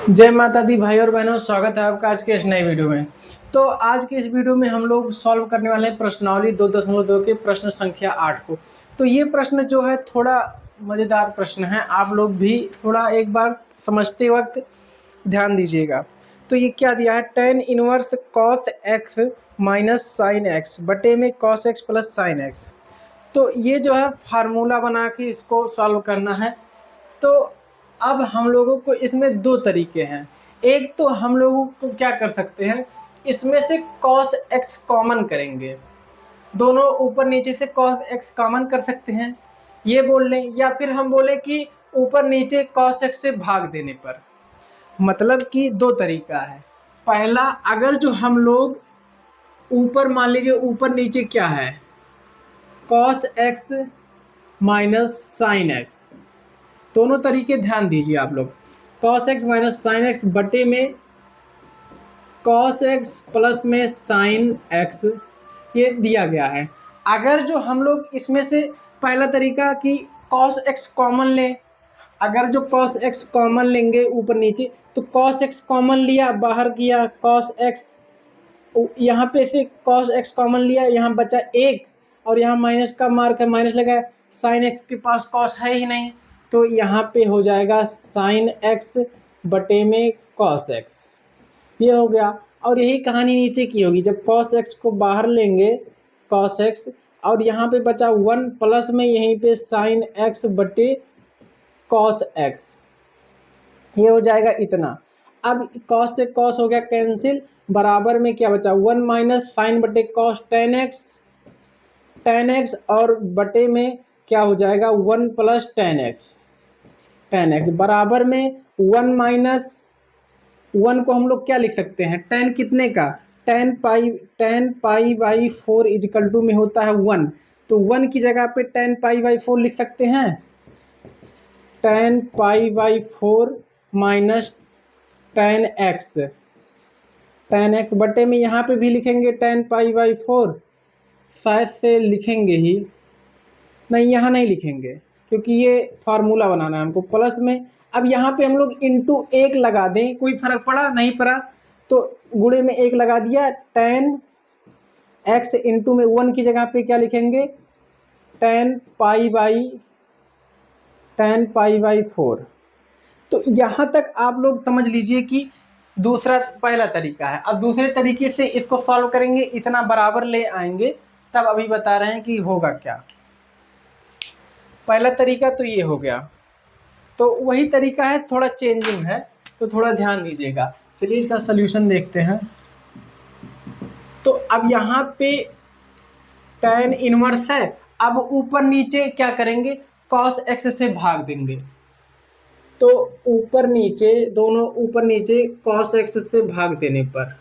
जय माता दी भाई और बहनों, स्वागत है आपका आज के इस नए वीडियो में। तो आज की इस वीडियो में हम लोग सॉल्व करने वाले हैं प्रश्नावली 2.2 के प्रश्न संख्या 8 को। तो ये प्रश्न जो है थोड़ा मज़ेदार प्रश्न है, आप लोग भी थोड़ा एक बार समझते वक्त ध्यान दीजिएगा। तो ये क्या दिया है, tan inverse cos x minus sine x बटे में cos x plus sine x. तो ये जो है फार्मूला बना के इसको सॉल्व करना है। तो अब हम लोगों को इसमें दो तरीके हैं। एक तो हम लोगों को क्या कर सकते हैं, इसमें से cos x कॉमन करेंगे, दोनों ऊपर नीचे से cos x कॉमन कर सकते हैं, ये बोल लें। या फिर हम बोले कि ऊपर नीचे cos x से भाग देने पर। मतलब कि दो तरीका है। पहला, अगर जो हम लोग ऊपर मान लीजिए ऊपर नीचे क्या है, cos x minus sine x, दोनों तरीके ध्यान दीजिए आप लोग। cos x minus sine x बटे में cos x प्लस में साइन x, ये दिया गया है। अगर जो हम लोग इसमें से पहला तरीका कि cos x कॉमन लें, अगर जो cos x कॉमन लेंगे ऊपर नीचे, तो cos x कॉमन लिया, बाहर किया cos x, यहाँ पे से cos x कॉमन लिया, यहाँ बचा एक, और यहाँ माइनस का मार्क है, माइनस लगा। साइन x के पास cos है ही नहीं, तो यहाँ पे हो जाएगा साइन x बटे में cos x, ये हो गया। और यही कहानी नीचे की होगी, जब cos x को बाहर लेंगे cos x, और यहाँ पे बचा 1 प्लस में यहीं पे साइन x बटे cos x, ये हो जाएगा इतना। अब cos से cos हो गया कैंसिल, बराबर में क्या बचा 1 माइनस साइन बटे cos tan x, और बटे में क्या हो जाएगा 1 प्लस tan x बराबर में 1 माइनस 1 को हम लोग क्या लिख सकते हैं, tan कितने का, tan pi by 4 equal to में होता है 1, तो 1 की जगह पे tan पाई बाई 4 लिख सकते हैं। tan pi by 4 minus tan x बटे में यहाँ पे भी लिखेंगे tan पाई बाई 4, शायद से लिखेंगे ही नहीं, यहाँ नहीं लिखेंगे क्योंकि ये फार्मूला बनाना है हमको प्लस में। अब यहाँ पे हम लोग इंटू 1 लगा दें, कोई फर्क पड़ा नहीं पड़ा, तो गुणे में 1 लगा दिया, tan x इंटू में 1 की जगह पे क्या लिखेंगे, tan पाई बाई 4। तो यहाँ तक आप लोग समझ लीजिए कि दूसरा पहला तरीका है। अब दूसरे तरीके से इसको सॉल्व करेंगे, इतना बराबर ले आएंगे, तब अभी बता रहे हैं कि होगा क्या। पहला तरीका तो ये हो गया, तो वही तरीका है, थोड़ा चेंजिंग है, तो थोड़ा ध्यान दीजिएगा। चलिए इसका सल्यूशन देखते हैं। तो अब यहाँ पे tan इनवर्स है, अब ऊपर नीचे क्या करेंगे, cos x से भाग देंगे। तो ऊपर नीचे दोनों ऊपर नीचे cos x से भाग देने पर,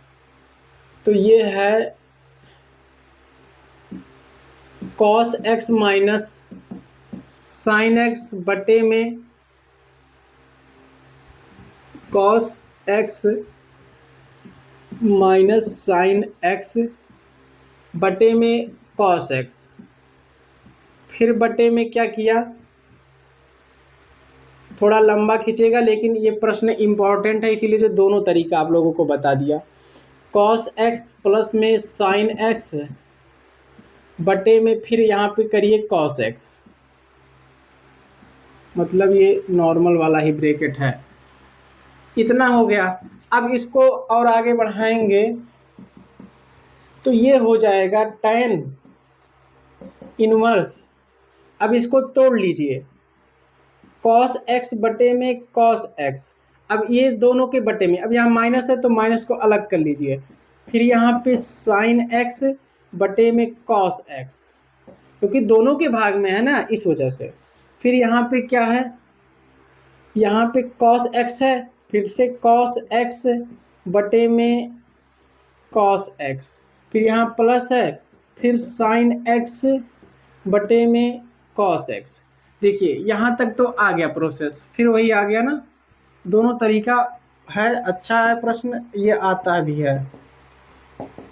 तो ये है cos x minus sine x बटे में cos x minus sine x बटे में cos x, फिर बटे में क्या किया, थोड़ा लंबा खींचेगा लेकिन ये प्रश्न इम्पॉर्टेंट है, इसीलिए जो दोनों तरीका आप लोगों को बता दिया। cos x प्लस में साइन x बटे में फिर यहाँ पे करिए cos x, मतलब ये नॉर्मल वाला ही ब्रैकेट है, इतना हो गया। अब इसको और आगे बढ़ाएंगे तो ये हो जाएगा tan इनवर्स। अब इसको तोड़ लीजिए, cos x बटे में cos x, अब ये दोनों के बटे में, अब यहाँ माइनस है तो माइनस को अलग कर लीजिए, फिर यहाँ पे साइन x बटे में cos x, क्योंकि दोनों के भाग में है ना, इस वजह से। फिर यहाँ पे क्या है, यहाँ पे cos x है, फिर से cos x बटे में cos x, फिर यहाँ प्लस है, फिर साइन x बटे में cos x। देखिए यहाँ तक तो आ गया प्रोसेस, फिर वही आ गया ना, दोनों तरीका है, अच्छा है प्रश्न, ये आता भी है।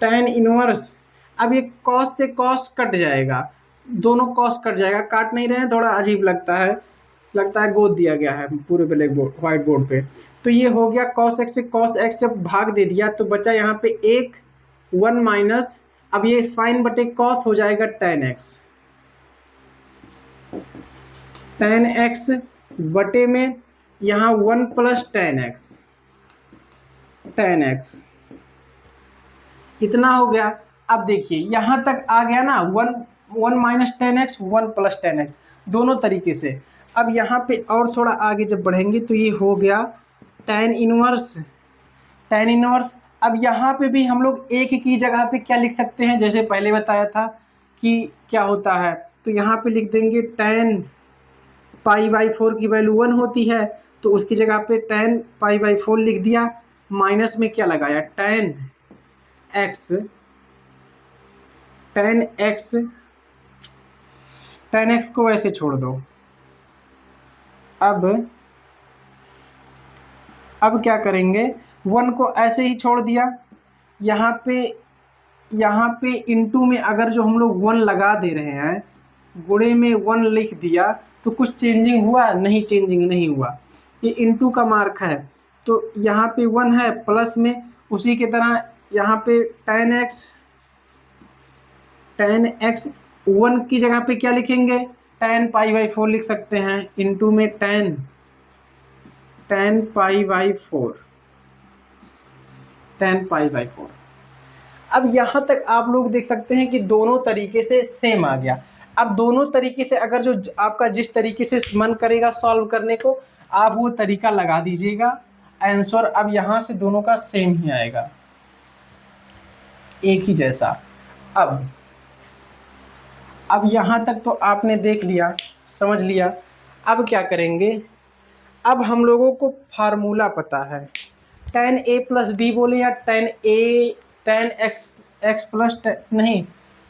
tan इनवर्स, अब ये cos से cos कट जाएगा, दोनों cos कट जाएगा, काट नहीं रहे हैं, थोड़ा अजीब लगता है, लगता है गोद दिया गया है पूरे ब्लैक बोर्ड व्हाइट बोर्ड पे। तो ये हो गया cos x से cos x जब भाग दे दिया तो बचा यहाँ पे एक 1 माइनस, अब ये साइन बटे cos हो जाएगा tan x, tan x बटे में यहाँ 1 प्लस tan x इतना हो गया। अब देखिए यहाँ तक आ गया ना, 1 minus tan x 1 plus tan x दोनों तरीके से। अब यहाँ पे और थोड़ा आगे जब बढ़ेंगे तो ये हो गया tan इनवर्स। अब यहाँ पे भी हम लोग एक की जगह पे क्या लिख सकते हैं, जैसे पहले बताया था कि क्या होता है, तो यहाँ पे लिख देंगे tan π/4 की वैल्यू 1 होती है, तो उसकी जगह पे tan π/4 लिख दिया, माइनस में क्या लगाया tan x को ऐसे छोड़ दो। अब क्या करेंगे, 1 को ऐसे ही छोड़ दिया, यहाँ पे इनटू में अगर जो हम लोग 1 लगा दे रहे हैं, गुणे में 1 लिख दिया तो कुछ चेंजिंग हुआ नहीं, चेंजिंग नहीं हुआ, ये इनटू का मार्क है तो यहाँ पे 1 है प्लस में, उसी की तरह यहाँ पे tan x 1 की जगह पे क्या लिखेंगे tan π/4 लिख सकते हैं, इनटू में tan π/4। अब यहाँ तक आप लोग देख सकते हैं कि दोनों तरीके से सेम आ गया। अब दोनों तरीके से अगर जो आपका जिस तरीके से मन करेगा सॉल्व करने को, आप वो तरीका लगा दीजिएगा, आंसर अब यहाँ से दोनों का सेम ही आएगा, एक ही जैसा। अब यहाँ तक तो आपने देख लिया, समझ लिया। अब क्या करेंगे, अब हम लोगों को फार्मूला पता है, tan a प्लस बी बोले या tan x प्लस नहीं,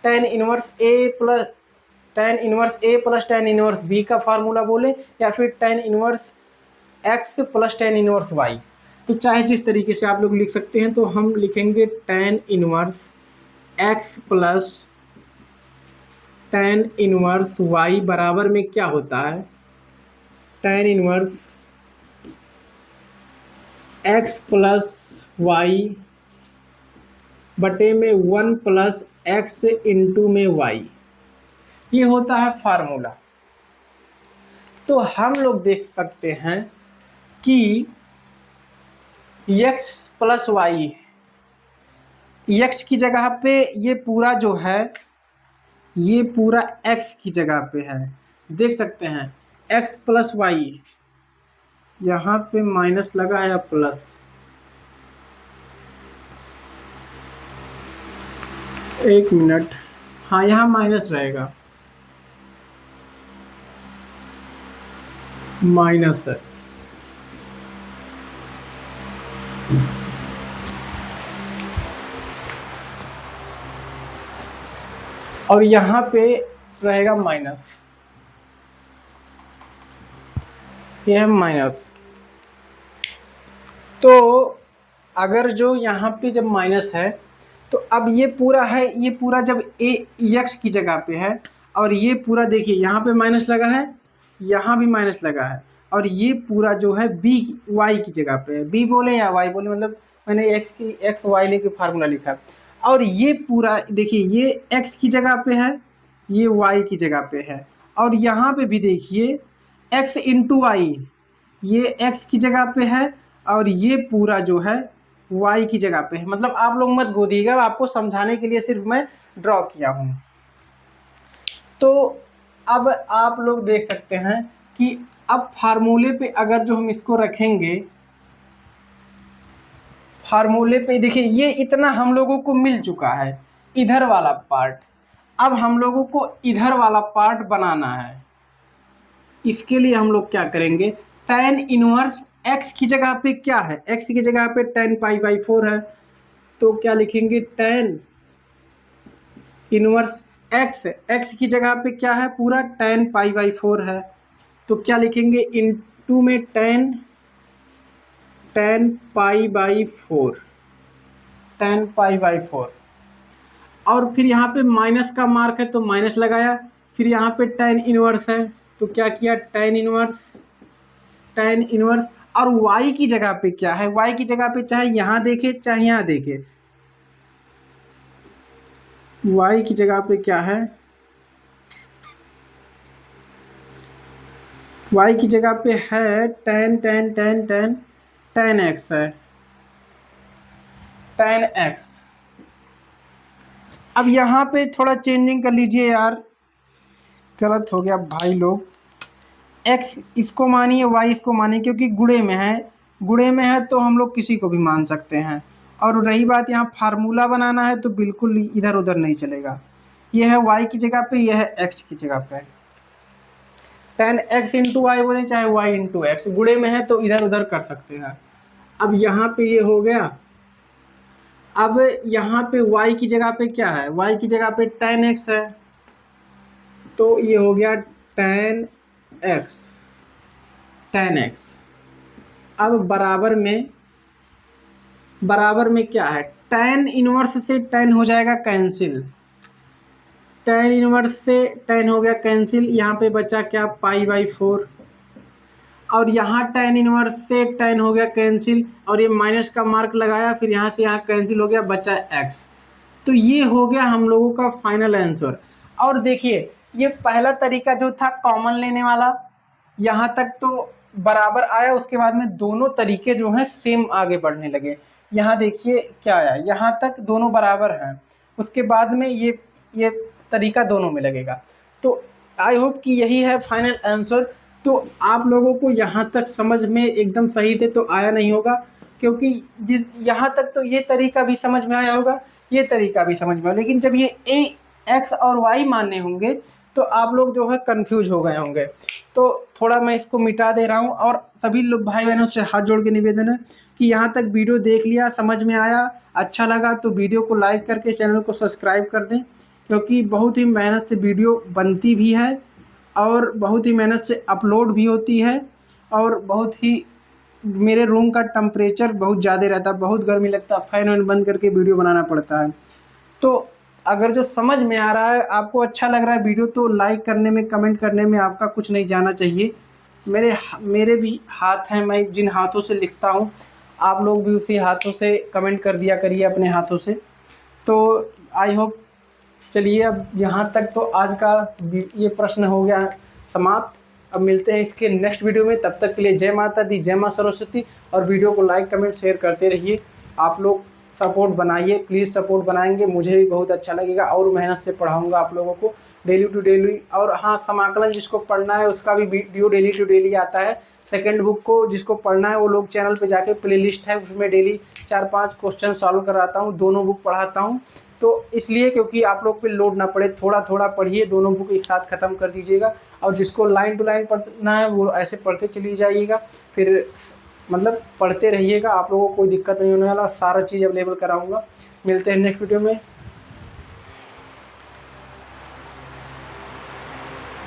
tan inverse a plus tan inverse b का फार्मूला बोले, या फिर tan inverse x plus tan inverse y, तो चाहे जिस तरीके से आप लोग लिख सकते हैं। तो हम लिखेंगे tan inverse x plus tan inverse y बराबर में क्या होता है, tan inverse x plus y बटे में 1 प्लस एक्स इंटू में y, ये होता है फार्मूला। तो हम लोग देख सकते हैं कि x प्लस वाई, x की जगह पे ये पूरा जो है, ये पूरा x की जगह पे है, देख सकते हैं x प्लस वाई, यहाँ पे माइनस लगा है या प्लस, एक मिनट, हाँ यहाँ माइनस रहेगा, माइनस है। और यहाँ पे रहेगा माइनस, ये है माइनस। तो अगर जो यहाँ पे जब माइनस है तो अब ये पूरा है, ये पूरा जब x की जगह पे है, और ये पूरा देखिए यहाँ पे माइनस लगा है, यहाँ भी माइनस लगा है, और ये पूरा जो है y की जगह पे है, b बोले या y बोले, मतलब मैंने x y लेके फार्मूला लिखा है। और ये पूरा देखिए ये x की जगह पे है, ये y की जगह पे है, और यहाँ पे भी देखिए x इंटू वाई, ये x की जगह पे है, और ये पूरा जो है y की जगह पे है। मतलब आप लोग मत गोदिएगा, आपको समझाने के लिए सिर्फ मैं ड्रॉ किया हूँ। तो अब आप लोग देख सकते हैं कि अब फार्मूले पे अगर जो हम इसको रखेंगे, फार्मूले पे देखिए ये इतना हम लोगों को मिल चुका है, इधर वाला पार्ट। अब हम लोगों को इधर वाला पार्ट बनाना है। इसके लिए हम लोग क्या करेंगे, tan इनवर्स x की जगह पे क्या है, x की जगह पे tan π/4 है, तो क्या लिखेंगे tan इनवर्स x की जगह पे क्या है, पूरा tan π/4 है, तो क्या लिखेंगे इनटू में tan π/4, और फिर यहाँ पे माइनस का मार्क है तो माइनस लगाया, फिर यहाँ पे tan इनवर्स है तो क्या किया, tan इनवर्स। और y की जगह पे क्या है, y की जगह पे चाहे यहाँ देखे चाहे यहाँ देखे, y की जगह पे क्या है, y की जगह पे है tan x है, tan x। अब यहाँ पे थोड़ा चेंजिंग कर लीजिए यार, गलत हो गया भाई लोग, x इसको मानिए y इसको मानिए, क्योंकि गुणे में है, गुणे में है तो हम लोग किसी को भी मान सकते हैं। और रही बात यहाँ फार्मूला बनाना है तो बिल्कुल इधर उधर नहीं चलेगा, ये है y की जगह पे, यह है x की जगह पे, tan x इंटू वाई बोले चाहे y इंटू एक्स, गुणे में है तो इधर उधर कर सकते हैं। अब यहाँ पे ये हो गया। अब यहाँ पे y की जगह पे क्या है, y की जगह पे tan x है, तो ये हो गया tan x। अब बराबर में क्या है, tan इनवर्स से tan हो जाएगा कैंसिल, tan इनवर्स से tan हो गया कैंसिल, यहाँ पे बचा क्या, π/4। और यहाँ tan इनवर्स से tan हो गया कैंसिल, और ये माइनस का मार्क लगाया, फिर यहाँ से यहाँ कैंसिल हो गया, बचा x। तो ये हो गया हम लोगों का फाइनल आंसर। और देखिए ये पहला तरीका जो था कॉमन लेने वाला, यहाँ तक तो बराबर आया, उसके बाद में दोनों तरीके जो हैं सेम आगे बढ़ने लगे। यहाँ देखिए क्या आया, यहाँ तक दोनों बराबर हैं, उसके बाद में ये तरीका दोनों में लगेगा। तो आई होप कि यही है फाइनल आंसर। तो आप लोगों को यहाँ तक समझ में एकदम सही से तो आया नहीं होगा, क्योंकि यहाँ तक तो ये तरीका भी समझ में आया होगा, ये तरीका भी समझ में आया, लेकिन जब ये a x और y मानने होंगे तो आप लोग जो है कंफ्यूज हो गए होंगे। तो थोड़ा मैं इसको मिटा दे रहा हूँ, और सभी लोग भाई बहनों से हाथ जोड़ के निवेदन है कि यहाँ तक वीडियो देख लिया, समझ में आया, अच्छा लगा तो वीडियो को लाइक करके चैनल को सब्सक्राइब कर दें, क्योंकि बहुत ही मेहनत से वीडियो बनती भी है और बहुत ही मेहनत से अपलोड भी होती है। और बहुत ही मेरे रूम का टेम्परेचर बहुत ज़्यादा रहता है, बहुत गर्मी लगता है, फ़ैन वैन बंद करके वीडियो बनाना पड़ता है। तो अगर जो समझ में आ रहा है, आपको अच्छा लग रहा है वीडियो, तो लाइक करने में, कमेंट करने में आपका कुछ नहीं जाना चाहिए। मेरे भी हाथ हैं, मैं जिन हाथों से लिखता हूँ, आप लोग भी उसी हाथों से कमेंट कर दिया करिए अपने हाथों से। तो आई होप, चलिए अब यहाँ तक तो आज का ये प्रश्न हो गया समाप्त। अब मिलते हैं इसके नेक्स्ट वीडियो में, तब तक के लिए जय माता दी, जय माँ सरस्वती। और वीडियो को लाइक कमेंट शेयर करते रहिए, आप लोग सपोर्ट बनाइए, प्लीज़ सपोर्ट बनाएंगे, मुझे भी बहुत अच्छा लगेगा, और मेहनत से पढ़ाऊंगा आप लोगों को डेली टू डेली। और हाँ, समाकलन जिसको पढ़ना है उसका भी वीडियो डेली टू डेली आता है। सेकंड बुक को जिसको पढ़ना है वो लोग चैनल पे जाके प्लेलिस्ट है, उसमें डेली 4-5 क्वेश्चन सॉल्व कराता हूँ, दोनों बुक पढ़ाता हूँ। तो इसलिए क्योंकि आप लोग पे लोड ना पड़े, थोड़ा थोड़ा पढ़िए, दोनों बुक एक साथ ख़त्म कर दीजिएगा। और जिसको लाइन टू लाइन पढ़ना है वो ऐसे पढ़ते चली जाइएगा, फिर मतलब पढ़ते रहिएगा, आप लोगों को कोई दिक्कत नहीं होने वाला, सारा चीज़ अवेलेबल कराऊंगा। मिलते हैं नेक्स्ट वीडियो में।